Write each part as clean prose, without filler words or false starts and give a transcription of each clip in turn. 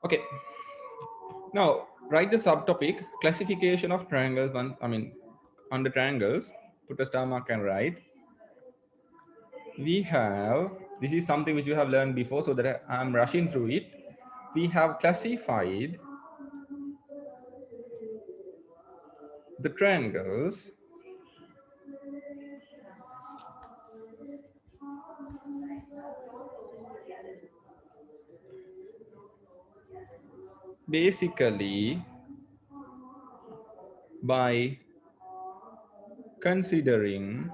Okay. Now write the subtopic classification of triangles. Under triangles, put a star mark and write. We have, this is something which you have learned before, so that I'm rushing through it. We have classified the triangles basically by considering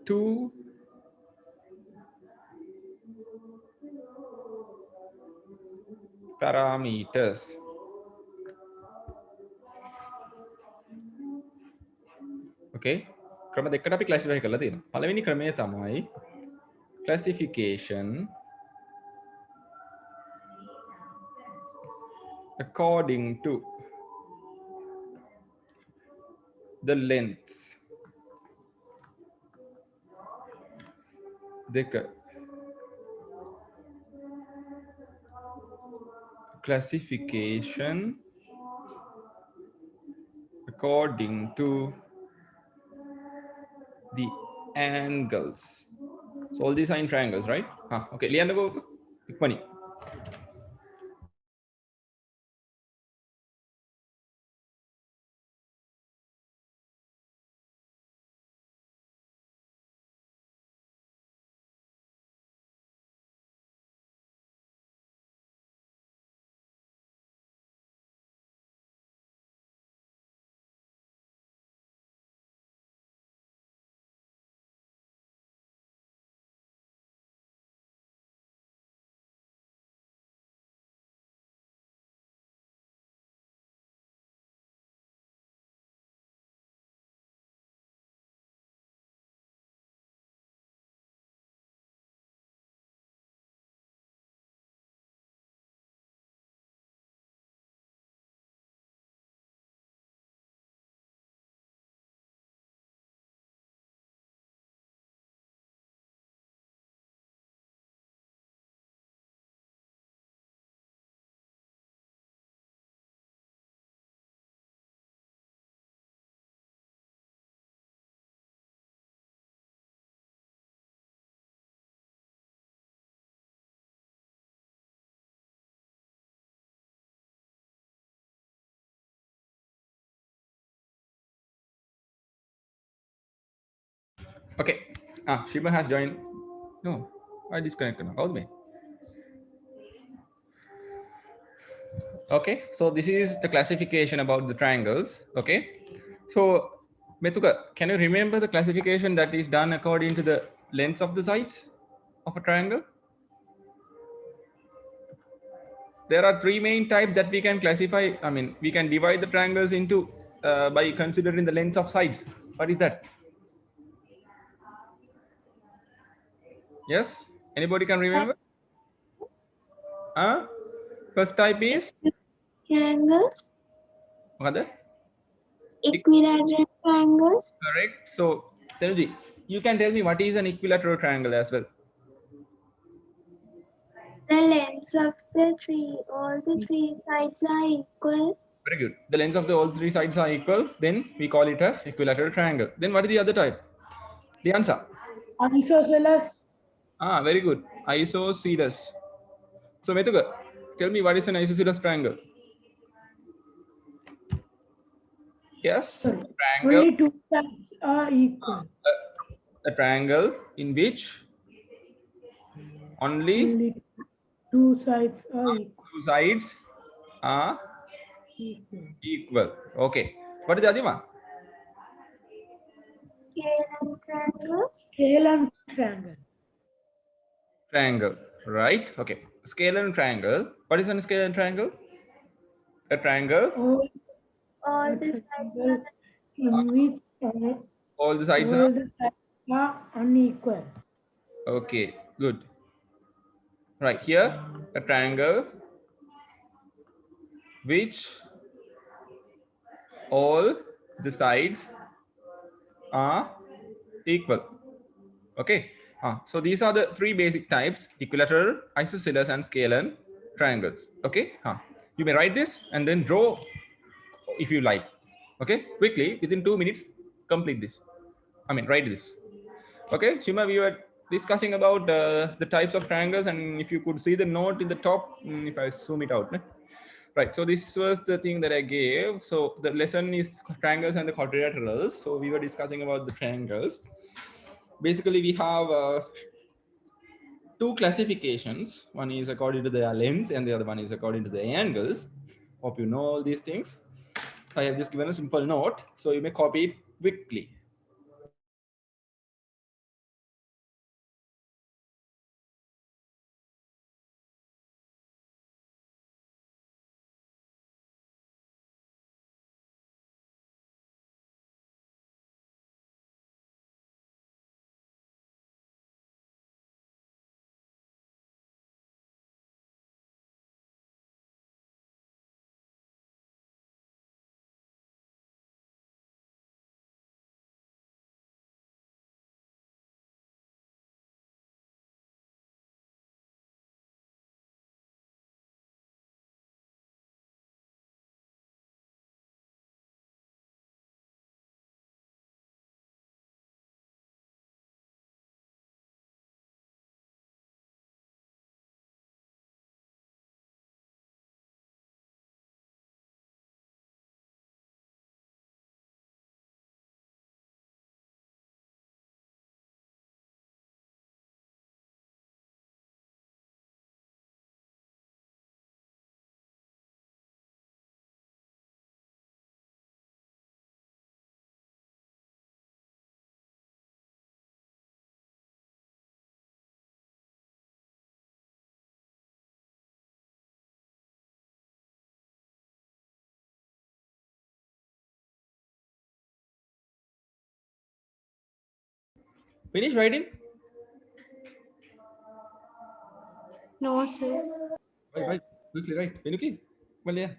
two parameters. Okay, ක්‍රම දෙකකට අපි classify කරලා තියෙනවා. පළවෙනි ක්‍රමය තමයි classification according to the lengths. දෙක, classification according to the angles. So all these are in triangles, right? Okay, ලියන්නකෝ ඉක්මනින්. Okay. Shiba has joined. No, I disconnected now. Hold me. Okay, so this is the classification about the triangles. Okay, so Metuka, can you remember the classification that is done according to the lengths of the sides of a triangle? There are three main types that we can classify. We can divide the triangles into by considering the lengths of sides. What is that? Yes, anybody can remember? First type is Triangles, what? equilateral triangles, Correct. So Teluji, you can tell me what is an equilateral triangle as well. the lengths of all the three sides are equal. Very good. The lengths of all three sides are equal. Then we call it a equilateral triangle. Then what is the other type? The answer. Isosceles. Very good. Isosceles. So Metuka, tell me what is an isosceles triangle? Yes. Triangle. Only two sides are equal. A triangle in which only two sides are equal. two sides are equal. Okay. What is the other one? Scale triangles. Scale triangle. Triangle. Right. Okay. Scale and triangle. What is a scale and triangle? A triangle. All the sides in which all the sides are unequal. Okay, good. Right here, a triangle which all the sides are equal. Okay, So these are the three basic types: equilateral, isosceles, and scalar triangles. Okay. You may write this and then draw if you like. Okay, quickly within 2 minutes, complete this. I mean, write this. Okay, Shima, we were discussing about the types of triangles, and if you could see the note in the top, if I zoom it out. Right, so this was the thing that I gave. So the lesson is triangles and the quadrilaterals. So we were discussing about the triangles. Basically, we have two classifications. One is according to their lengths and the other one is according to the angles. Hope you know all these things. I have just given a simple note, so you may copy it quickly. Finish writing? No, sir. Write, quickly write. Venuki? Well, yeah.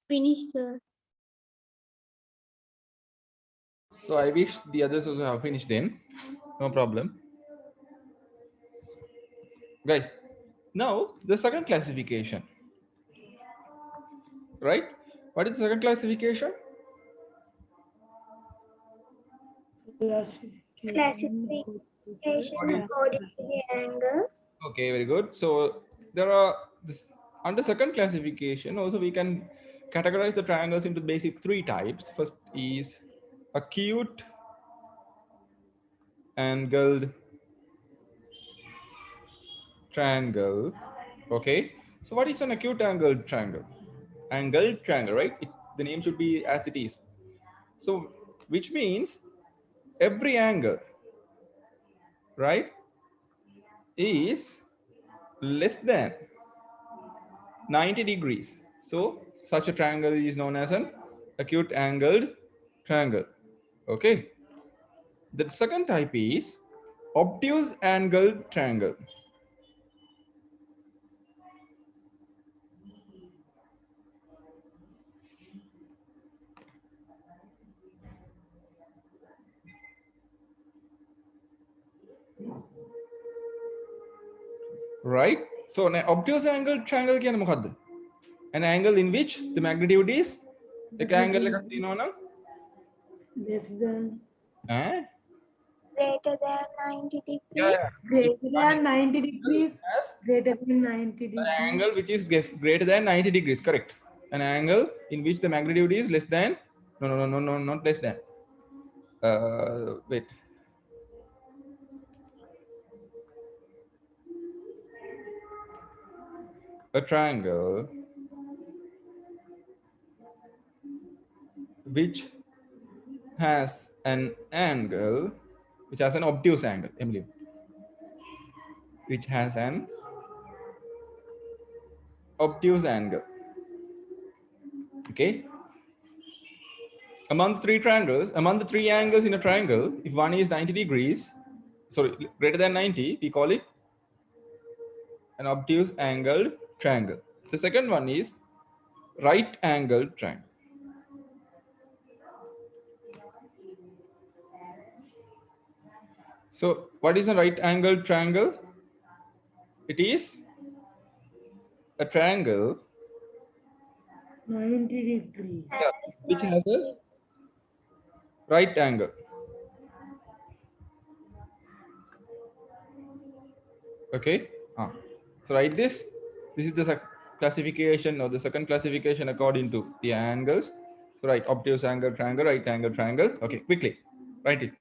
Finish, sir. So I wish the others also have finished then. No problem. Guys, now the second classification, right? What is the second classification? Classification According to the angles. Okay, very good. So there are this under second classification also we can categorize the triangles into basic three types. First is acute angled triangle. Okay, so what is an acute angled triangle? Angled triangle, right? The name should be as it is. So which means every angle, right, is less than 90 degrees. So such a triangle is known as an acute angled triangle. Okay. The second type is obtuse angled triangle. Right. So an obtuse angled triangle කියන මොකද්ද? An angle in which the magnitude is එක angle එකක් තියෙනවා නම් less than ඈ Greater than 90 yeah, degrees. yeah. greater than 90 Angle degrees, as greater than 90 an degrees, angle which is greater than 90 degrees, correct? An angle in which the magnitude is less than no, not less than. Wait. A triangle which has an angle, which has an obtuse angle, Emily, which has an obtuse angle. Okay. Among the three triangles, among the three angles in a triangle, if one is 90 degrees, sorry, greater than 90, we call it an obtuse angled triangle. The second one is right angled triangle. So what is a right angled triangle? It is a triangle 90 degrees. which has a right angle. Okay. So write this. This is the classification or the second classification according to the angles. So write obtuse angle triangle, right angle triangle. Okay, quickly write it.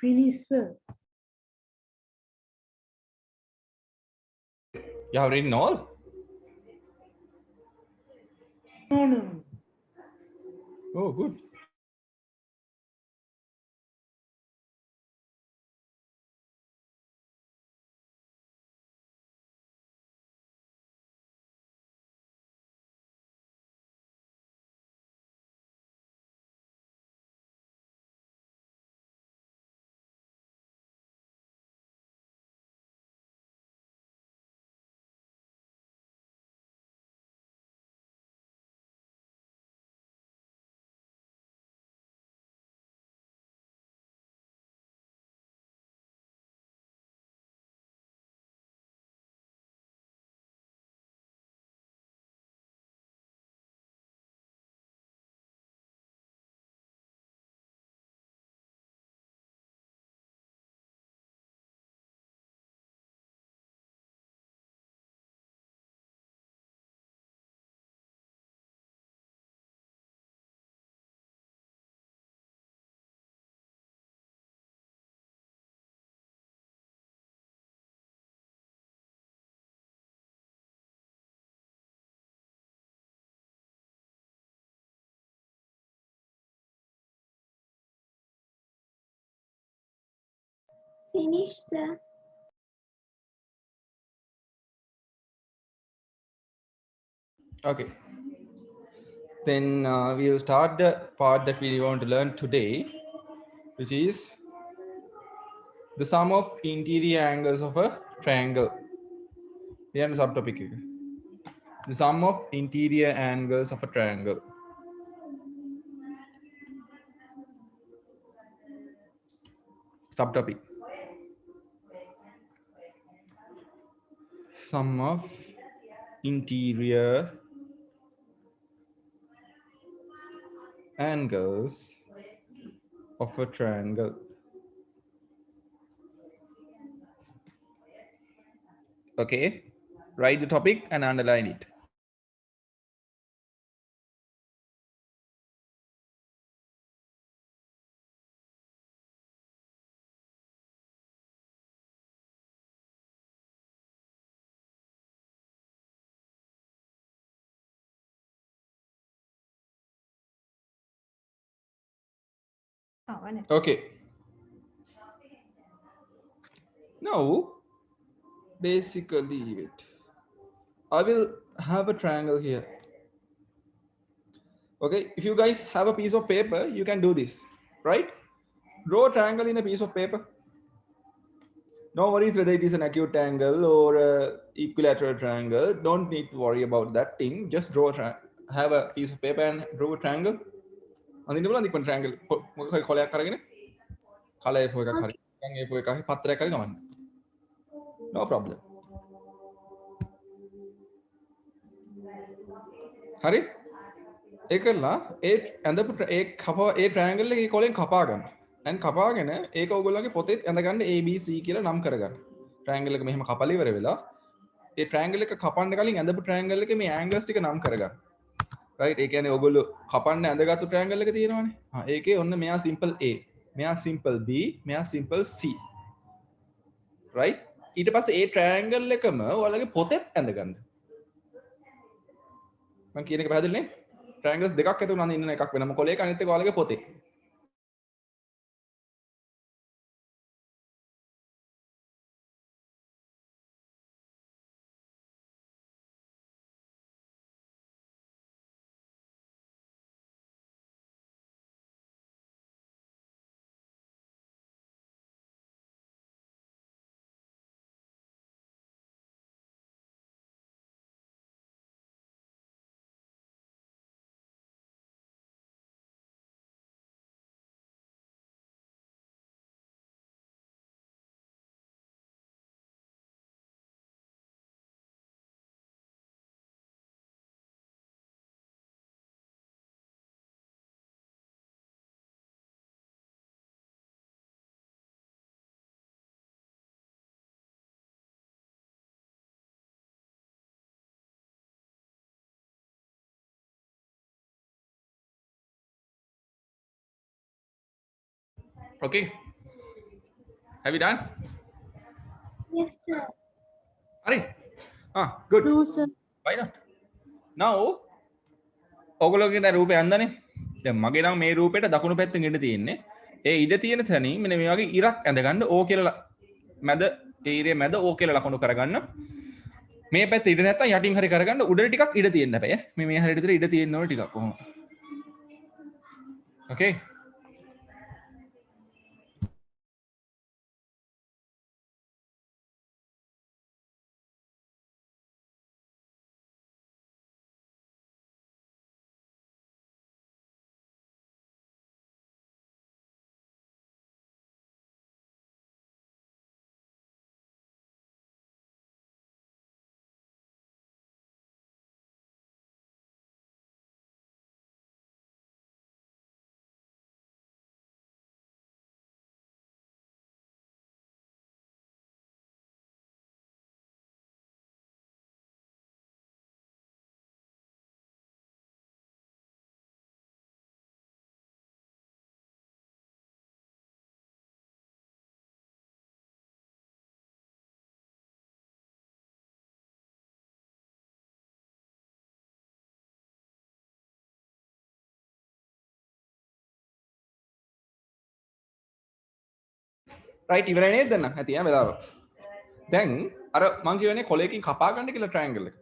Finish, sir. You have written all? No. Oh, good. Finish, sir. Okay. Then we will start the part that we want to learn today, which is the sum of interior angles of a triangle. Here is subtopic. The sum of interior angles of a triangle. Subtopic. Sum of interior angles of a triangle. Okay, write the topic and underline it. Okay. Now, basically, wait. I will have a triangle here. Okay, if you guys have a piece of paper, you can do this, right? Draw a triangle in a piece of paper. No worries whether it is an acute angle or a equilateral triangle. Don't need to worry about that thing. Just draw have a piece of paper and draw a triangle. And then you triangle. No problem. Hari? ඒ කරලා ඒ ඇඳපු ඒ කපා ඒ triangle එක කොලෙන් කපා ගන්න. දැන් කපාගෙන ඒක ඔයගොල්ලෝගේ පොතේත් ඇඳ ගන්න ABC කියලා නම් කරගන්න. ට්‍රයැන්ගල් එක මෙහෙම කපලා ඉවර වෙලා ඒ ට්‍රයැන්ගල් එක කපන්න කලින් ඇඳපු ට්‍රයැන්ගල් එකේ මේ ඇන්ගල්ස් ටික නම් කරගන්න. රයිට් ඒ කියන්නේ ඔයගොල්ලෝ කපන්න ඇඳගත්තු ට්‍රයැන්ගල් එක තියෙනවනේ. ඒකේ ඔන්න මෙයා සිම්පල් A, මෙයා සිම්පල් B, මෙයා සිම්පල් C. රයිට් ඊට පස්සේ ඒ ට්‍රයැන්ගල් එකම ඔයාලගේ පොතෙත් ඇඳගන්න. මම කියන එක පැහැදිලි නේ? ට්‍රයැන්ගල්ස් දෙකක් ඇතුළු නම් ඉන්න එකක් වෙනම කොලයක අනිත් එක ඔයාලගේ පොතේ. Okay. Have you done? Yes, sir. හරි. Good. No, sir. Why not? Now ඔයගොල්ලෝගේ දැන් රූපේ අන්දනේ. දැන් මගේ නම් මේ රූපෙට දකුණු පැත්තෙන් ඉඳ තියෙන්නේ. ඒ ඉඳ තියෙන තැනින් මෙන්න මේ වගේ ඉරක් ඇඳගන්න ඕ කියලා මැද ඒ ඉරේ මැද ඕ කියලා ලකුණු කරගන්න. මේ පැත්තේ ඉඳ නැත්තම් යටින් හරි කරගන්න උඩට ටිකක් ඉඳ තියෙන්න බෑ. මේ හරියට විතර ඉඳ තියෙන්න ඕන ටිකක් කොහොම. Okay. රයිට් ඉවරයි නේද දැන් ඇති වෙලාව. දැන් අර මං කියවනේ කොලයකින් කපා ගන්න කියලා ට්‍රයැන්ගල් එක.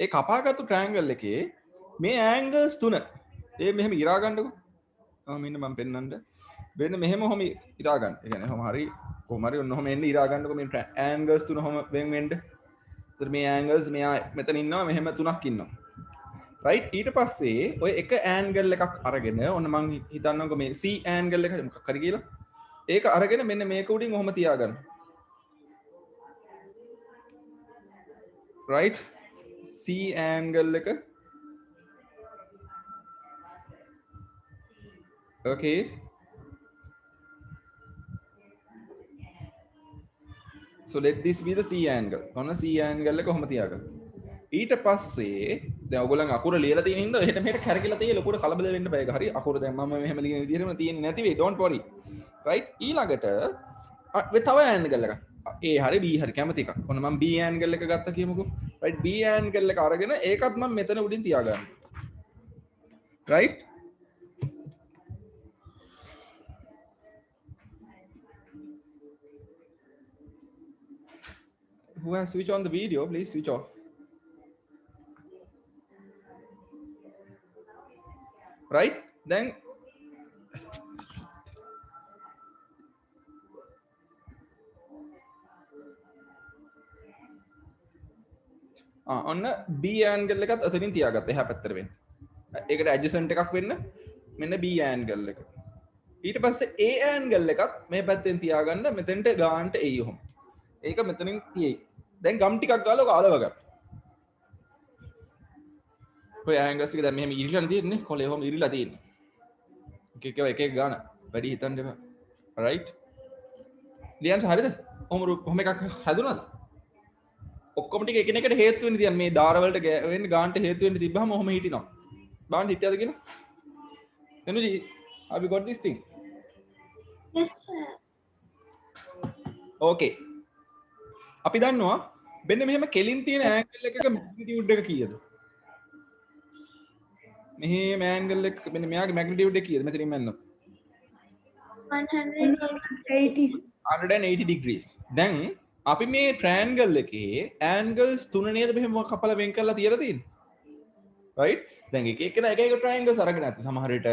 ඒ කපාගත්තු ට්‍රයැන්ගල් එකේ මේ ඇන්ගල්ස් තුන ඒ මෙහෙම ඉරා ගන්නකො. මෙන්න මම පෙන්නන්න. වෙන මෙහෙම ඔහොම ඉරා ගන්න. ඒ කියන්නේ ඔහොම හරි කොහොම හරි ඔන්න ඔහොම එන්න ඉරා ගන්නකො මේ ඇන්ගල්ස් තුන ඔහොම වෙන් වෙන්න. ඒතර මේ ඇන්ගල්ස් මෙයා මෙතන ඉන්නවා මෙහෙම තුනක් ඉන්නවා. රයිට් ඊට පස්සේ ඔය එක ඇන්ගල් එකක් අරගෙන ඔන්න මං හිතන්නම්කො මේ C ඇන්ගල් එක මොකක් හරි කියලා ඒක අරගෙන මෙන්න මේක උඩින් ඔහොම තියාගන්න. right C angle එක okay so let this be the C angle. ඔන්න C angle එක ඔහොම තියාගන්න. ඊට පස්සේ දැන් ඔයගොල්ලන් අකුර ලියලා තියෙන හින්දා එහෙට මෙහෙට කැරකිලා තියෙන ලොකුට කලබල වෙන්න බෑ. ඒක හරි අකුර දැන් මම මෙහෙම ලියන විදිහටම තියෙන්නේ නැති වෙයි. don't worry. right ඊළඟට තව angle එකක් A හරි B හරි කැමති එකක්. ඔන්න මම B angle එක ගත්තා කියමුකෝ. right B angle එක අරගෙන ඒකත් මම මෙතන උඩින් තියාගන්නවා. right who has switch on the video please switch off. right then ඔන්න B angle එකත් අතනින් තියාගත්තා එහා පැත්තට වෙන්න. ඒකට adjacent එකක් වෙන්න මෙන්න B angle එක. ඊට පස්සේ A angle එකත් මේ පැත්තෙන් තියාගන්න මෙතෙන්ට ගානට එයි ඔහොම. ඒක මෙතනින් තියෙයි. දැන් ගම් ටිකක් ගාලා ඔක අලව ගන්න. ඔය angles එක දැන් මෙහෙම ඉරිලා තියෙන්නේ කොලේ ඔහොම ඉරිලා තියෙන්නේ. එක එක ගාන වැඩි හිතන්න එපා. right ලියන්න හරියද? ඔහොම එකක් හැදුනද? ඔක්කොම ටික එකිනෙකට හේතු වෙන්නේ තියන්නේ මේ ධාර වලට වෙන්නේ ගානට හේතු වෙන්නේ තිබ්බහම ඔහොම හිටිනවා. බලන්න හිටියද කියලා? එනුජි have you got this thing? Yes, sir. Okay. අපි දන්නවා මෙන්න මෙහෙම කෙලින් තියෙන ඇන්ගල් එකක මැග්නිටියුඩ් එක කීයද? මෙහෙම ඇන්ගල් එක මෙන්න මෙයාගේ මැග්නිටියුඩ් එක කීයද? මෙතනින් මෙන්න 180. 180 degrees. දැන් අපි මේ ට්‍රයැන්ගල් එකේ ඇන්ගල්ස් තුන නේද මෙහෙම කපලා වෙන් කරලා තියලා තියෙන්නේ. right? දැන් එක එක ට්‍රයැන්ගල්ස් අරගෙන නැති සමහර විට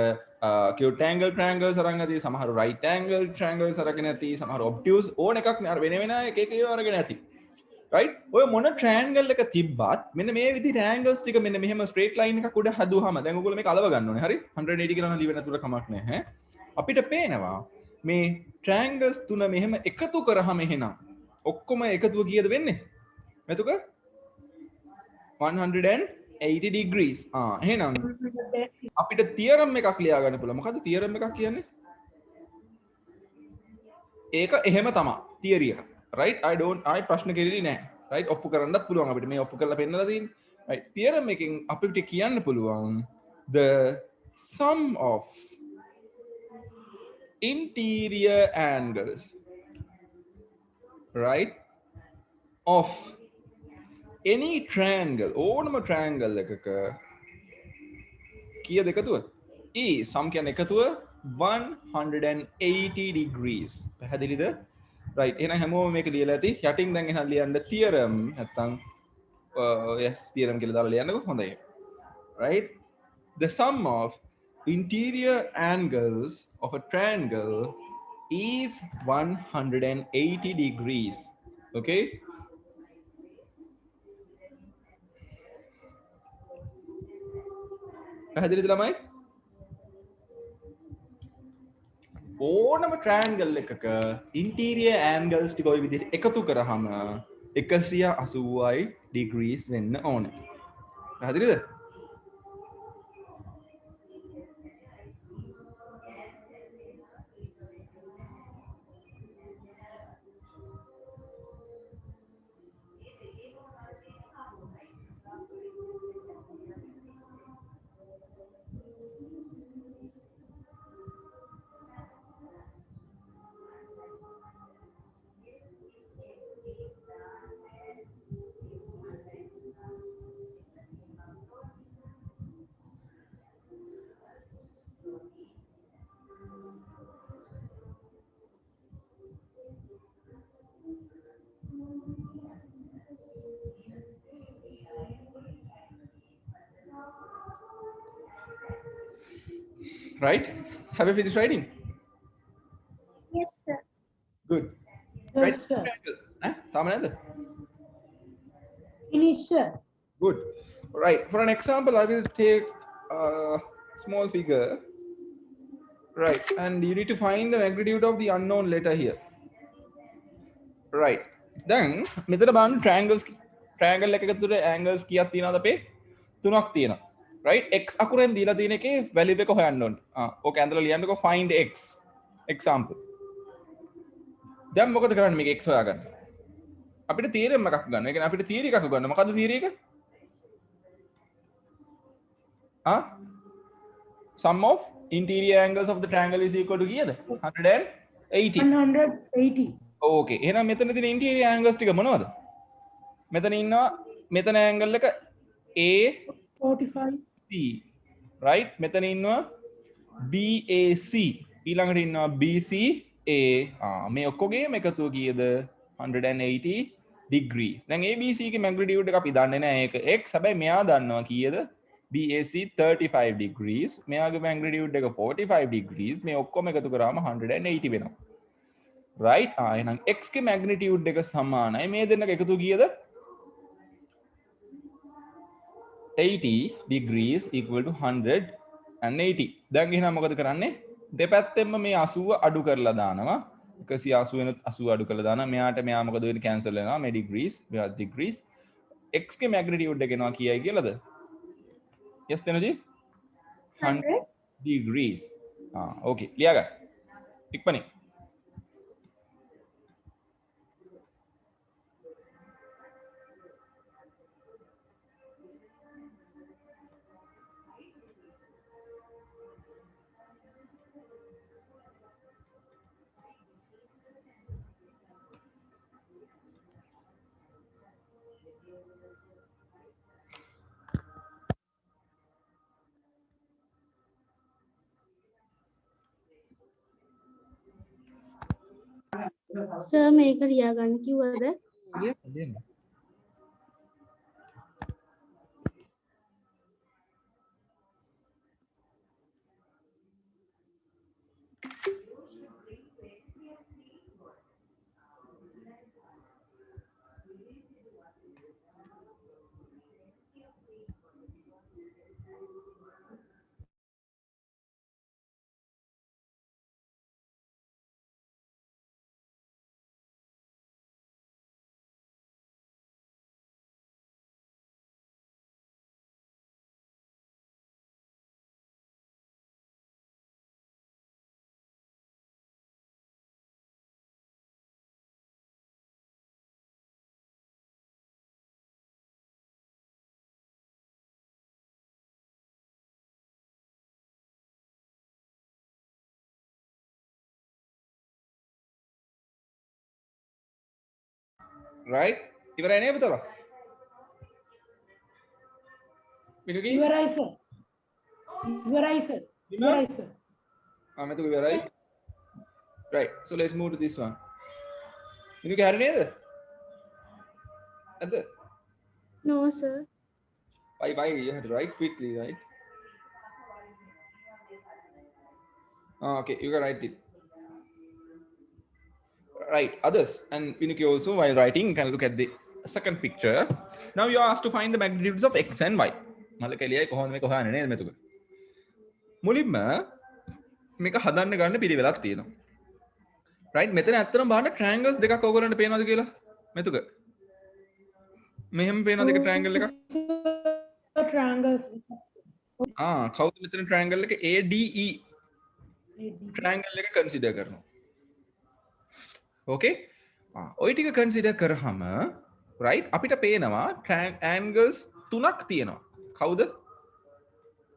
acute angle triangles අරගෙන නැති සමහර right angle triangles අරගෙන නැති සමහර obtuse ඕන එකක් නේ අර වෙන වෙන එක එක ඒවා අරගෙන නැති. right? ඔය මොන ට්‍රයැන්ගල් එක තිබ්බත් මෙන්න මේ විදිහට ඇන්ගල්ස් ටික මෙන්න මෙහෙම ස්ට්‍රේට් ලයින් එකක් උඩ හදුවාම දැන් ඔයගොල්ලෝ මේක අලව ගන්න ඕනේ. හරි? 180 කියලා නම් ලියවෙන්න තුල කමක් නැහැ. අපිට පේනවා මේ ට්‍රයැන්ගල්ස් තුන මෙහෙම එකතු කරාම එහෙනම් ඔක්කොම එකතුව කීයද වෙන්නේ? මෙතුක 180 degrees. එහෙනම් අපිට තියරම් එකක් ලියා ගන්න පුළුවන්. මොකද්ද තියරම් එකක් කියන්නේ? ඒක එහෙම තමයි තියරි එක. right? I ප්‍රශ්න කෙරෙන්නේ නැහැ. right? ඔප්පු කරන්නත් පුළුවන් අපිට මේ ඔප්පු කරලා පෙන්නලා තියෙන්නේ. right? තියරම් එකෙන් අපිට කියන්න පුළුවන් the sum of interior angles, right, of any triangle ඕනම triangle එකක කීයද එකතුව? sum කියන්නේ එකතුව 180 degrees. පැහැදිලිද? right එහෙනම් හැමෝම මේක ලියලා ඇති. යටින් දැන් එහෙනම් ලියන්න theorem නැත්තම් yes theorem කියලා දාලා ලියන්නකො. හොඳයි. right? The sum of interior angles of a triangle is 180 degrees. Okay? පැහැදිලිද ළමයි? ඕනම triangle එකක interior angles ටික ওই විදිහට එකතු කරාම 180යි degrees වෙන්න ඕනේ. පැහැදිලිද? Right? Have you finished writing? Yes, sir. Good. Yes, Right? sir. තාම නැද්ද? Finish, sir. Good. Right. For an example, I will take a small figure. Right. And you need to find the magnitude of the unknown letter here. Right. Then, මෙතන බලන්න triangle එකක තුර angles කීයක් තියෙනවද අපේ? තුනක් තියෙනවා. right? x අකුරෙන් දීලා තියෙන එකේ value එක හොයන්න ඕනේ. ඕක ඇඳලා ලියන්නකෝ find x example. දැන් මොකද කරන්නේ මේක x හොයාගන්න? අපිට theorem එකක් ගන්න. ඒ කියන්නේ අපිට theory එකක් ගන්න. මොකද්ද theory එක? Sum of interior angles of the triangle is equal to කීයද? 180. 180. Okay. එහෙනම් මෙතන තියෙන interior angles ටික මොනවද? මෙතන ඉන්නවා මෙතන angle එක A 45. C, right? මෙතන ඉන්නවා BAC. ඊළඟට ඉන්නවා BCA. මේ ඔක්කොගේම එකතුව කීයද? 180 degrees. දැන් ABC ගේ magnitude එක අපි දන්නේ නැහැ ඒක x. හැබැයි මෙයා දන්නවා කීයද? BAC 35 degrees. මෙයාගේ magnitude එක 45 degrees. මේ ඔක්කොම එකතු කරාම 180 වෙනවා. right? එහෙනම් x ගේ magnitude එක සමානයි මේ දෙන්නක එකතු කීයද? 80 degrees equal to 180. දැන් එහෙනම් මොකද කරන්නේ? දෙපැත්තෙන්ම මේ 80 අඩු කරලා දානවා. 180 වෙනුත් 80 අඩු කරලා දානවා. මෙයා මොකද වෙන්නේ? කැන්සල් වෙනවා. මේ degrees, මෙයා degrees. x ගේ magnitude එක එනවා කීයයි කියලාද? yes තනජි? 100 degrees. okay. ලියා ගන්න. ඉක්මනින්. සර් මේක ලියාගන්න කිව්වද? right ඉවරයි නේද පුතලා මිනුකි ඉවරයි සර්. ඉවරයි සර්. ඉවරයි සර්. මෙතක ඉවරයි right so let's move to this one මිනුකි හරි නේද අද No sir. bye you have to write quickly right okay you can write it right others and Pinuki also while writing you can look at the second picture now you are asked to find the magnitudes of x and y මලකලියයි කොහොමද මේක හොයන්නේ නේද මෙතක මුලින්ම මේක හදන්න ගන්න පිළිවෙලක් තියෙනවා right මෙතන ඇත්තටම බලන්න triangles දෙකක් ඔයගොල්ලන්ට පේනවද කියලා මෙතක මෙහෙම පේනවද එක triangle එකක් Triangles. කවුද මෙතන triangle එක ADE triangle එක consider කරනවා okay ඔය ටික consider කරාම right අපිට පේනවා angles තුනක් තියෙනවා කවුද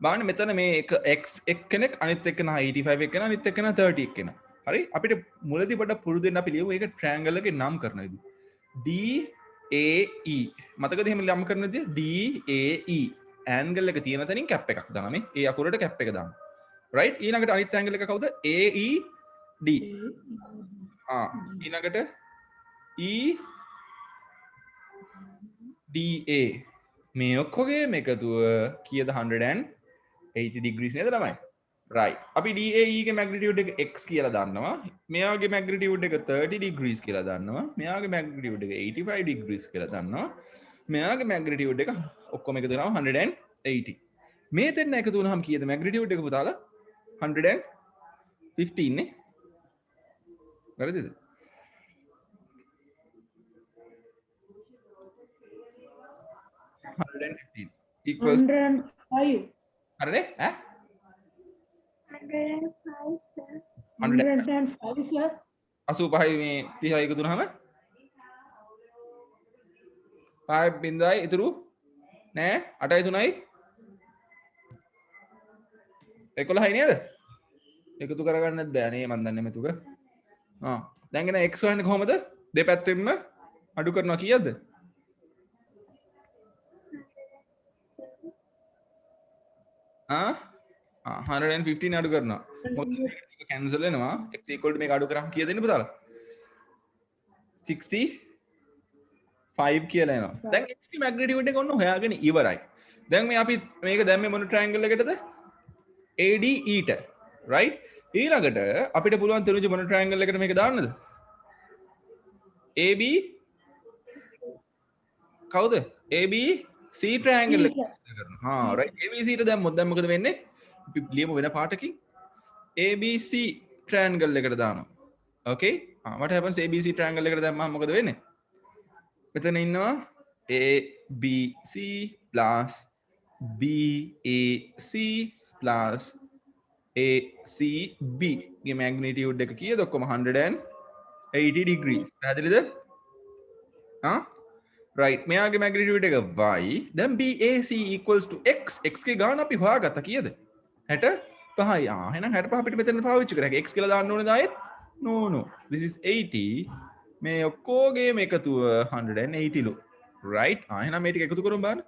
බලන්න මෙතන මේ එක x එක්කෙනෙක් අනිත් එක්කෙනා 85 එක්කෙනා අනිත් එක්කෙනා 30 එක්කෙනා හරි අපිට මුලදී පොඩ්ඩක් පුරුදු වෙන්න අපි ලියමු ඒක triangle එකේ නම් කරන විදිහ DAE මතකද එහෙම නම් කරන විදිහ DAE angle එක තියෙන තැනින් cap එකක් දානවා මේ ඒ අකුරට cap එක දානවා right ඊළඟට අනිත් angle එක කවුද AED ඊළඟට EDA මේ ඔක්කොගේ එකතුව කීයද 180 degrees නේද ළමයි right අපි DAE ගේ magnitude එක x කියලා දන්නවා මෙයාගේ magnitude එක 30 degrees කියලා දන්නවා මෙයාගේ magnitude එක 85 degrees කියලා දන්නවා මෙයාගේ magnitude එක ඔක්කොම එකතු වෙනවා 180 මේ දෙන්න එකතු වුණාම කීයද magnitude එක පුතාලා 115 නේ වැරදිද 115 equals 105. හරිනේ ඈ 105 sir. 105 sir. 85 මේ 36 එකතු වුණාම 5 බින්දයි ඉතුරු නෑ 8යි 3යි 11යි නේද එකතු කරගන්නත් බෑ නේ මන් දන්නේ මෙතුක දැන් එන x හොයන්නේ කොහමද දෙපැත්තෙන්ම අඩු කරනවා කීයද 115 අඩු කරනවා මොකද මේක කැන්සල් වෙනවා x equal to මේක අඩු කරාම කීයද එන්නේ පුතාලා 65 කියලා එනවා දැන් x ගේ magnitude එක ඔන්න හොයාගෙන ඉවරයි දැන් මේ අපි මේක දැම්මේ මොන triangle එකටද ADE ට right ඊළඟට අපිට පුළුවන් තේරුම් මොන triangle එකට මේක දාන්නද AB කවුද ABC triangle එක කරනවා right ABC ට දැම්මොත් දැන් මොකද වෙන්නේ අපි ලියමු වෙන පාටකින් ABC triangle එකට දානවා okay what happens ABC triangle eකට දැම්මම මොකද වෙන්නේ මෙතන ඉන්නවා ABC plus BAC plus ACB ගේ magnitude එක කීයද ඔක්කොම 180 degrees පැහැදිලිද right මෙයාගේ magnitude එක y then BAC equals to x x ගේ ගාන අපි හොයාගත්තා කීයද 65යි එහෙනම් 65 අපිට මෙතන පාවිච්චි කරා x කියලා දාන්න ඕනේද ආයෙත් no this is 80 මේ ඔක්කොගේම එකතුව 180 ලු right එහෙනම් මේ ටික එකතු කරමු බලන්න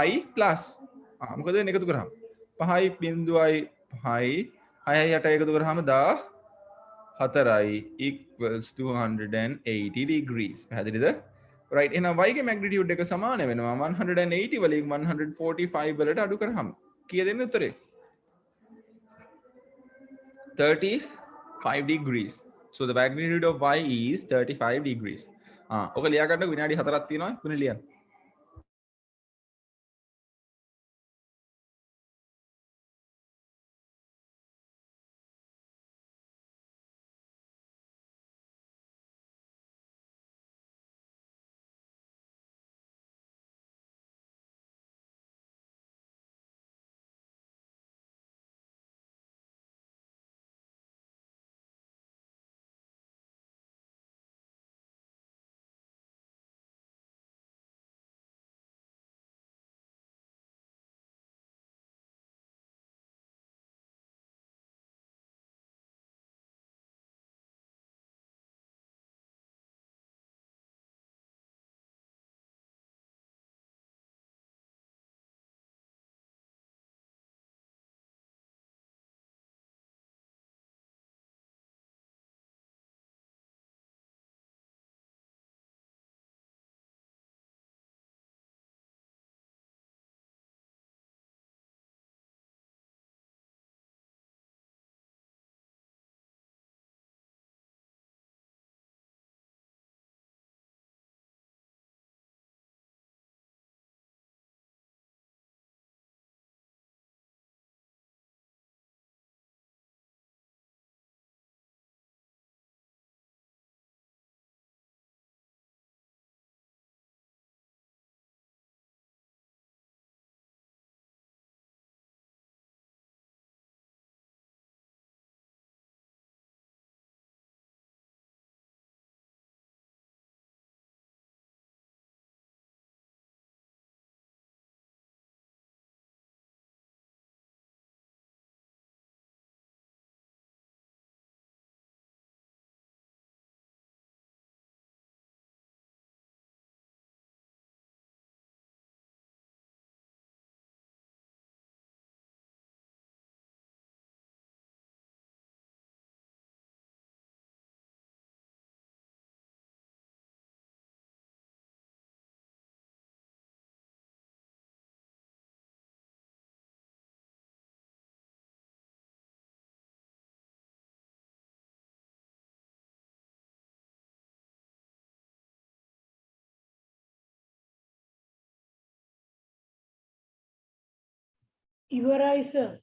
y plus මොකද වෙන්නේ එකතු කරාම 5.5 6යි 8යි එකතු කරාම 10 හතරයි equals to 180 degrees. පැහැදිලිද? right. එහෙනම් y ගේ magnitude එක සමාන වෙනවා 180 වලින් 145 වලට අඩු කරාම. කීයද එන්නේ උත්තරේ? 35 degrees. So the magnitude of y is 35 degrees. ඔක ලියා ගන්න විනාඩි 4ක් තියෙනවා. පුනේ ලියන්න. ඉවරයි sir.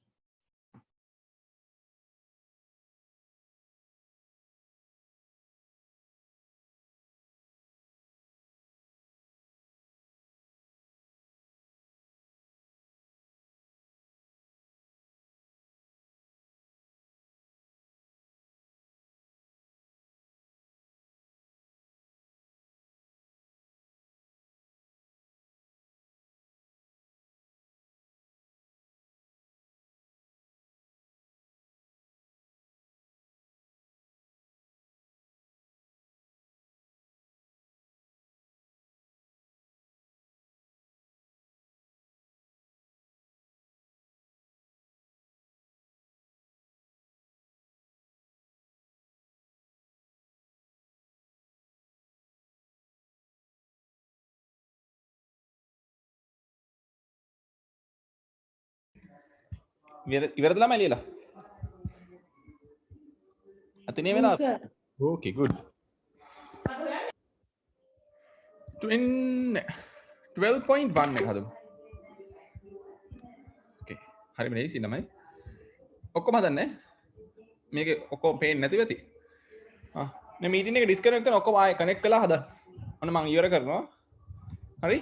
ඉවරද ළමයි ලියලා? අතනේ වෙලා. sir. Okay, good. 12.1 එක හදමු. Okay. හරිම ලේසි ළමයි. ඔක්කොම හදන්නේ. මේකේ ඔක්කොම පේන්නේ නැතිව ඇති. මේ මීටින් එක ඩිස්කනෙක්ට් කරන ඔක්කොම ආයෙ කනෙක්ට් වෙලා හදන්න. ඔන්න මම ඉවර කරනවා. හරි?